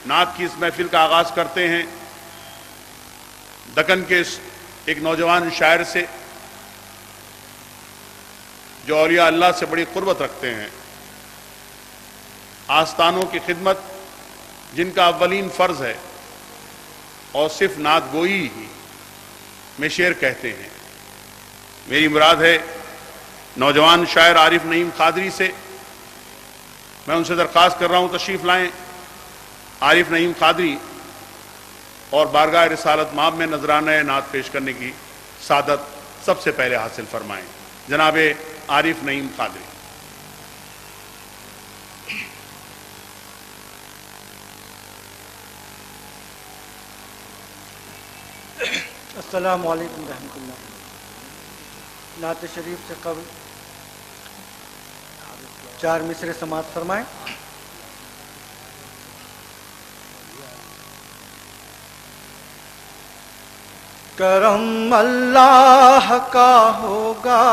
نعت کی اس محفل کا آغاز کرتے ہیں دکن کے ایک نوجوان شاعر سے جو اولیاء اللہ سے بڑی قربت رکھتے ہیں، آستانوں کی خدمت جن کا اولین فرض ہے، اور صرف نعت گوئی ہی میں شعر کہتے ہیں۔ میری مراد ہے نوجوان شاعر عارف نعیم قادری سے۔ میں ان سے درخواست کر رہا ہوں تشریف لائیں، عارف نعیم قادری، اور بارگاہ رسالت مآب میں نذرانہ نعت پیش کرنے کی سعادت سب سے پہلے حاصل فرمائیں۔ جناب عارف نعیم قادری۔ السلام علیکم ورحمۃ اللہ۔ نعت شریف سے قبل 4 مصرے سماعت فرمائیں۔ کرم اللہ کا ہوگا،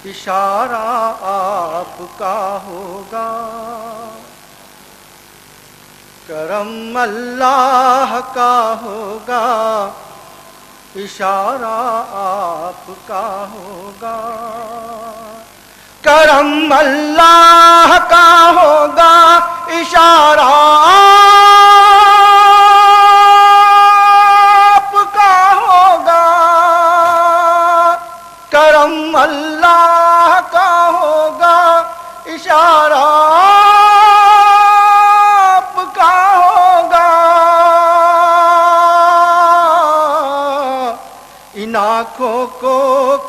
اشارہ آپ کا ہوگا۔ کرم اللہ کا ہوگا، اشارہ آپ کا ہوگا۔ کرم اللہ کا ہوگا، اشارہ آپ کا ہوگا۔ کرم اللہ کا ہوگا، اشارہ آپ کا ہوگا۔ ان آنکھوں کو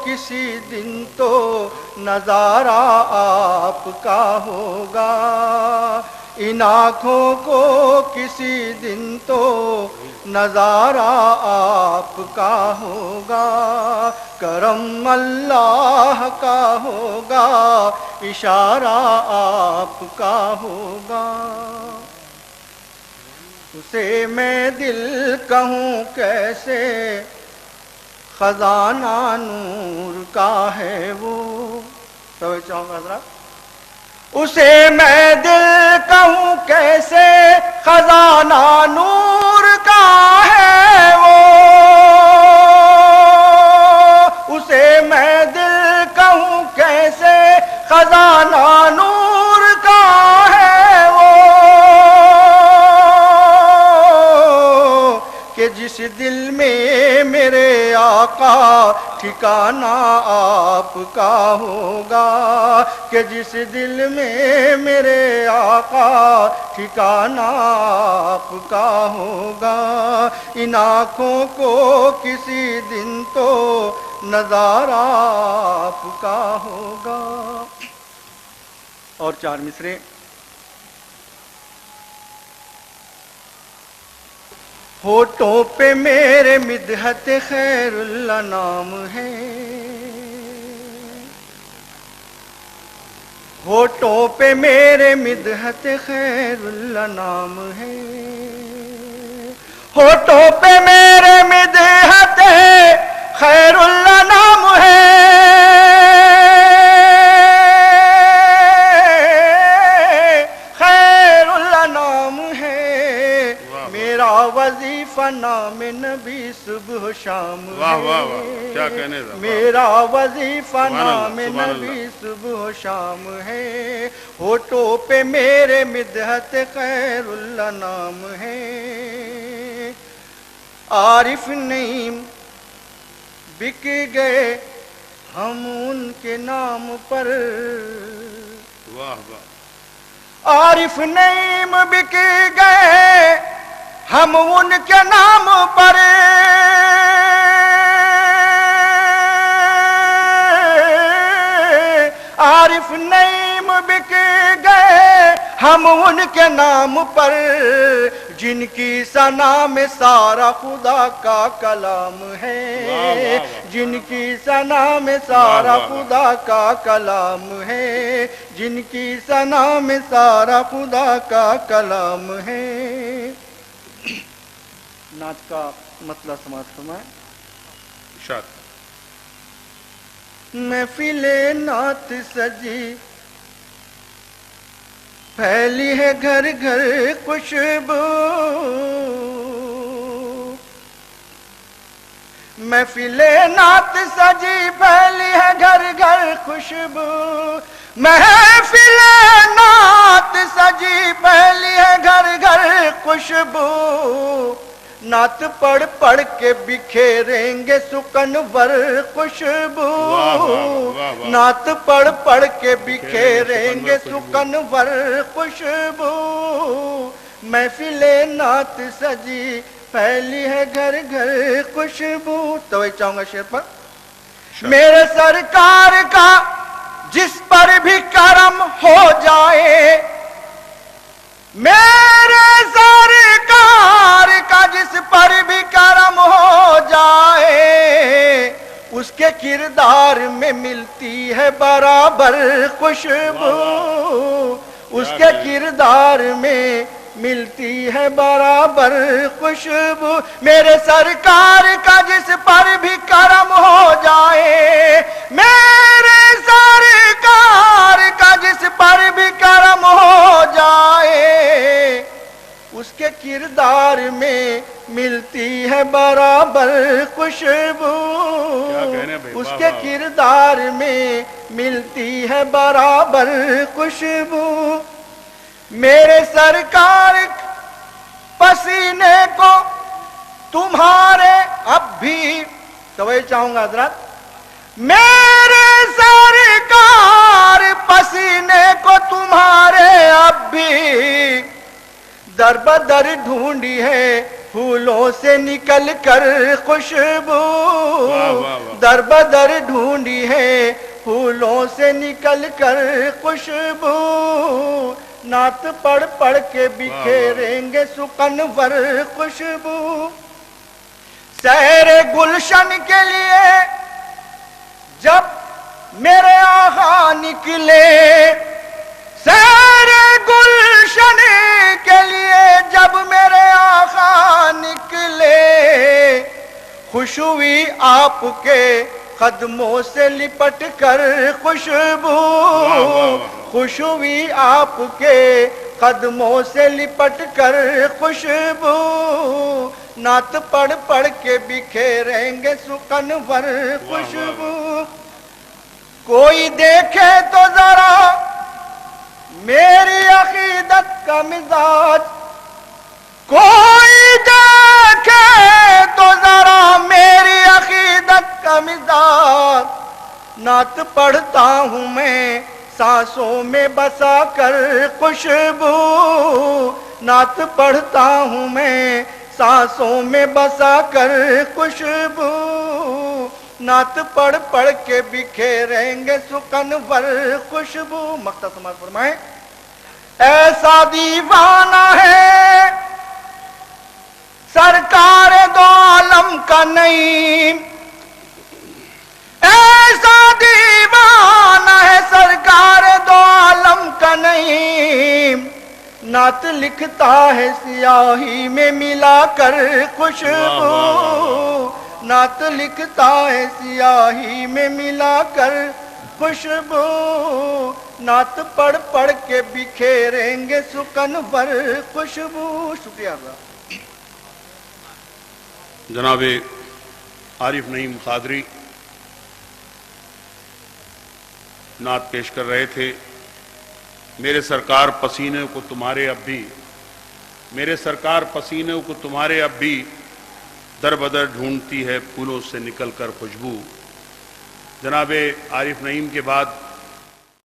کسی دن تو نظارہ آپ کا ہوگا۔ ان آنکھوں کو کسی دن تو نظارہ آپ کا ہوگا۔ کرم اللہ کا ہوگا، اشارہ آپ کا ہوگا۔ اسے میں دل کہوں کیسے، خزانہ نور کا ہے وہ۔ سوچ چاہوں گا حضرات، اسے میں دل کہوں کیسے، خزانہ نور کا ہے وہ۔ اسے میں دل کہوں کیسے، خزانہ نور کا ہے وہ۔ کہ جس دل میں میرے آقا ٹھکانہ آپ کا ہوگا۔ کہ جس دل میں میرے آقا ٹھکانہ آپ کا ہوگا۔ ان آنکھوں کو کسی دن تو نظارہ آپ کا ہوگا۔ اور 4 مصرے۔ ہونٹوں پہ میرے مدحت خیر اللہ نام ہے۔ ہونٹوں پہ میرے مدحت خیر اللہ نام ہے۔ ہونٹوں پہ میرے مدحت خیر اللہ نام ہے۔ خیر اللہ نام ہے۔ میرا وظیفہ نام نبی صبح و شام ہے۔ واہ واہ واہ، کیا کہنے تھا۔ میرا وظیفہ نام نبی صبح و شام ہے۔ ہونٹوں پہ میرے مدحت خیر اللہ نام ہے۔ عارف نعیم بک گئے ہم ان کے نام پر۔ واہ واہ۔ عارف نعیم بک گئے ہم ان کے نام پر۔ عارف نعیم بک گئے ہم ان کے نام پر، جن کی ثنا میں سارا خدا کا کلام ہے۔ جن کی ثنا میں سارا خدا کا کلام ہے۔ جن کی ثنا میں سارا خدا کا کلام ہے۔ نعت کا مطلب سماعت فرمائیں۔ ارشاد۔ محفل نعت سجی پھیلی ہے گھر گھر خوشبو، محفل نعت سجی پھیلی ہے گھر گھر خوشبو، محفل نعت سجی پھیلی ہے گھر گھر خوشبو، نعت پڑھ پڑھ کے بکھیریں گے سکنور خوشبو، نعت پڑھ پڑھ کے بکھیریں گے سکنور خوشبو، محفل نعت سجی پھیلی ہے گھر گھر خوشبو۔ توجہ چاہوں گا شعر پر۔ میرے سرکار کا جس پر بھی کرم ہو جائے، میرے سرکار کا جس پر بھی کرم ہو جائے، اس کے کردار میں ملتی ہے برابر خوشبو، اس کے کردار میں ملتی ہے برابر خوشبو، میرے سرکار کا جس پر بھی کرم ہو جائے، میرے سرکار کا جس پر بھی کرم ہو جائے، اس کے کردار میں ملتی ہے برابر خوشبو، اس کے کردار میں ملتی ہے برابر خوشبو، میرے سرکار پسینے کو تمہارے اب بھی، توجہ چاہوں گا حضرات، میرے سرکار پسینے کو تمہارے اب بھی در بدر ڈھونڈی ہے پھولوں سے نکل کر خوشبو، در بدر ڈھونڈی ہے پھولوں سے نکل کر خوشبو، نعت پڑھ پڑھ کے بکھیریں گے سکنور خوشبو، سیر گلشن کے لیے جب میرے آقا نکلے، سیر گلشن کے لیے جب میرے آقا نکلے، خوش ہوئی آپ کے قدموں سے لپٹ کر خوشبو، خوش ہوئی آپ کے قدموں سے لپٹ کر خوشبو، نعت پڑھ پڑھ کے بکھیریں گے سکنور خوشبو، کوئی دیکھے تو ذرا میری عقیدت کا مزاج، کوئی دیکھے تو ذرا میری عقیدت کا مزاج، نعت پڑھتا ہوں میں سانسوں میں بسا کر خوشبو، نعت پڑھتا ہوں میں سانسوں میں بسا کر خوشبو، نعت پڑھ پڑھ کے بکھیریں گے سکنور خوشبو۔ مقطع سماعت فرمائیں۔ ایسا دیوانہ ہے سرکار دو عالم کا نعیم، ایسا دیوانہ ہے سرکار دو عالم کا نعیم، نعت لکھتا ہے سیاہی میں ملا کر خوشبو، نعت لکھتا ہے سیاہی میں ملا کر خوشبو، نعت پڑھ پڑھ کے بکھیریں گے سکنور خوشبو۔ شکریہ اللہ۔ جناب عارف نعیم قادری نعت پیش کر رہے تھے، میرے سرکار پسینے کو تمہارے اب بھی، میرے سرکار پسینے کو تمہارے اب بھی در بدر ڈھونڈتی ہے پھولوں سے نکل کر خوشبو۔ جناب عارف نعیم کے بعد